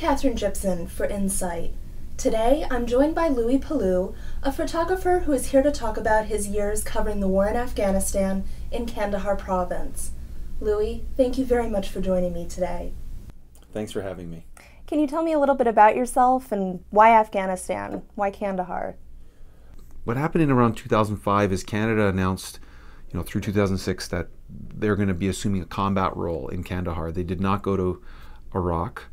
Catherine Gibson for Insight. Today, I'm joined by Louie Palu, a photographer who is here to talk about his years covering the war in Afghanistan in Kandahar province. Louie, thank you very much for joining me today. Thanks for having me. Can you tell me a little bit about yourself and why Afghanistan? Why Kandahar? What happened in around 2005 is Canada announced, through 2006 that they're going to be assuming a combat role in Kandahar. They did not go to Iraq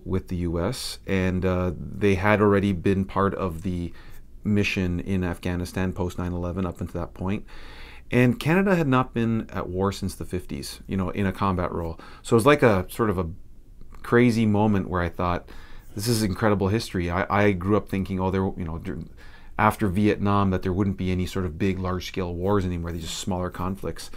with the U.S., and they had already been part of the mission in Afghanistan post 9/11 up until that point. And Canada had not been at war since the 50s, in a combat role. So it was like a sort of a crazy moment where I thought, this is incredible history. I grew up thinking, after Vietnam, that there wouldn't be any sort of big, large-scale wars anymore. These just smaller conflicts.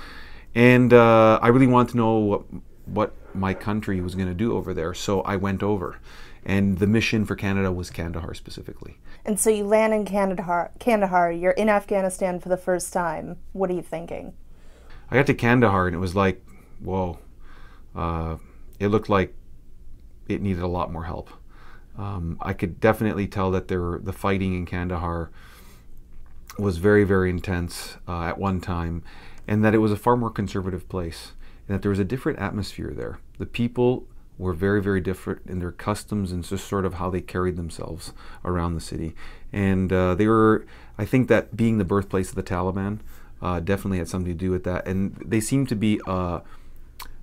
And I really wanted to know what my country was going to do over there, so I went over. And the mission for Canada was Kandahar specifically. And so you land in Kandahar, you're in Afghanistan for the first time. What are you thinking? I got to Kandahar and it was like, whoa. It looked like it needed a lot more help. I could definitely tell that the fighting in Kandahar was very, very intense at one time, and that it was a far more conservative place, and that there was a different atmosphere there. The people were very, very different in their customs and just sort of how they carried themselves around the city. And I think that being the birthplace of the Taliban definitely had something to do with that. And they seemed to be a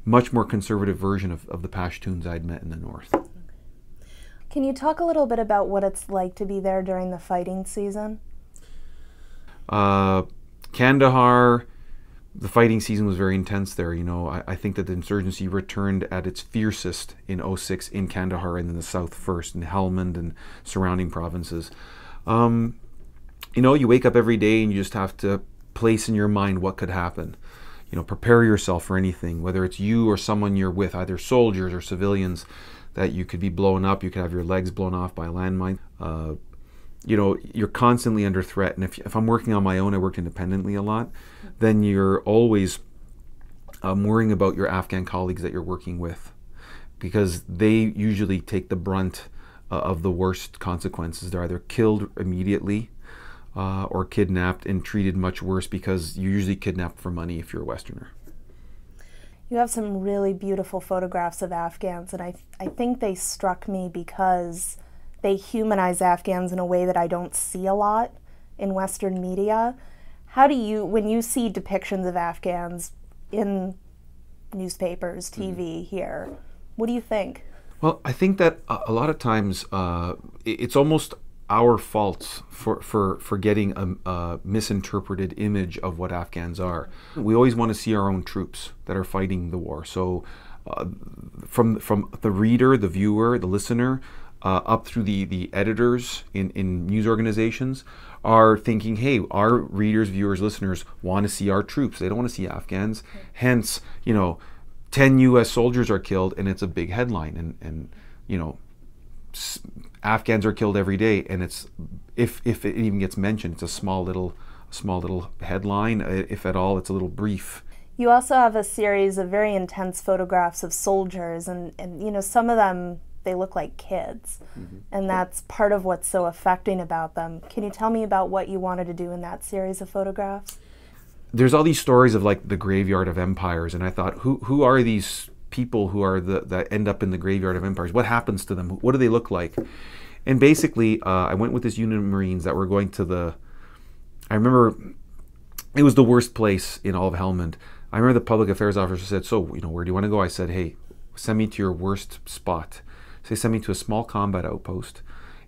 much more conservative version of the Pashtuns I'd met in the north. Can you talk a little bit about what it's like to be there during the fighting season? Kandahar, the fighting season was very intense there. I think that the insurgency returned at its fiercest in 2006 in Kandahar and in the south first, in Helmand and surrounding provinces. You wake up every day and you just have to place in your mind what could happen. Prepare yourself for anything, whether it's you or someone you're with, either soldiers or civilians, that you could be blown up, you could have your legs blown off by a landmine. You're constantly under threat. And if I'm working on my own, I worked independently a lot, then you're always worrying about your Afghan colleagues that you're working with, because they usually take the brunt of the worst consequences. They're either killed immediately or kidnapped and treated much worse, because you're usually kidnapped for money if you're a Westerner. You have some really beautiful photographs of Afghans, and I think they struck me because they humanize Afghans in a way that I don't see a lot in Western media. How do you, when you see depictions of Afghans in newspapers, TV here, what do you think? Well, I think that a lot of times it's almost our fault for getting a misinterpreted image of what Afghans are. We always want to see our own troops that are fighting the war. So from the reader, the viewer, the listener, up through the editors in news organizations are thinking, hey, our readers, viewers, listeners want to see our troops. They don't want to see Afghans. Hence, 10 U.S. soldiers are killed, and it's a big headline. And Afghans are killed every day, and it's if it even gets mentioned, it's a small little headline. If at all, it's a little brief. You also have a series of very intense photographs of soldiers, and some of them, they look like kids, and that's part of what's so affecting about them. Can you tell me about what you wanted to do in that series of photographs? There's all these stories of like the graveyard of empires, and I thought, who are these people who are that end up in the graveyard of empires? What happens to them? What do they look like? And basically, I went with this unit of Marines that were going to I remember it was the worst place in all of Helmand. I remember the public affairs officer said, so, where do you want to go? I said, hey, send me to your worst spot. So they sent me to a small combat outpost,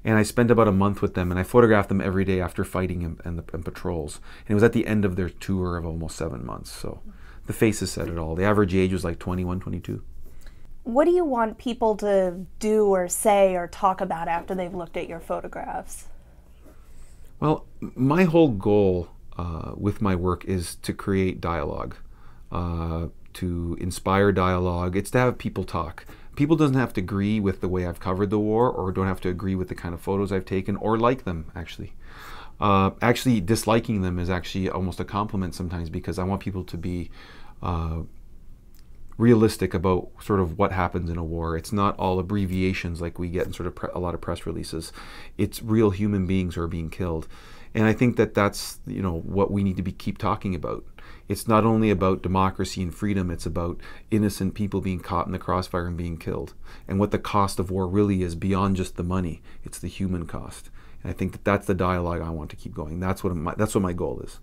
and I spent about a month with them, and I photographed them every day after fighting and patrols. And it was at the end of their tour of almost 7 months. So the faces said it all. The average age was like 21, 22. What do you want people to do or say or talk about after they've looked at your photographs? Well, my whole goal with my work is to create dialogue, to inspire dialogue. It's to have people talk. People doesn't have to agree with the way I've covered the war, or don't have to agree with the kind of photos I've taken, or like them, actually. Actually, disliking them is actually almost a compliment sometimes, because I want people to be realistic about sort of what happens in a war. It's not all abbreviations like we get in sort of a lot of press releases. It's real human beings who are being killed. And I think that that's, you know, what we need to keep talking about. It's not only about democracy and freedom, it's about innocent people being caught in the crossfire and being killed. And what the cost of war really is beyond just the money. It's the human cost. And I think that that's the dialogue I want to keep going. That's what my goal is.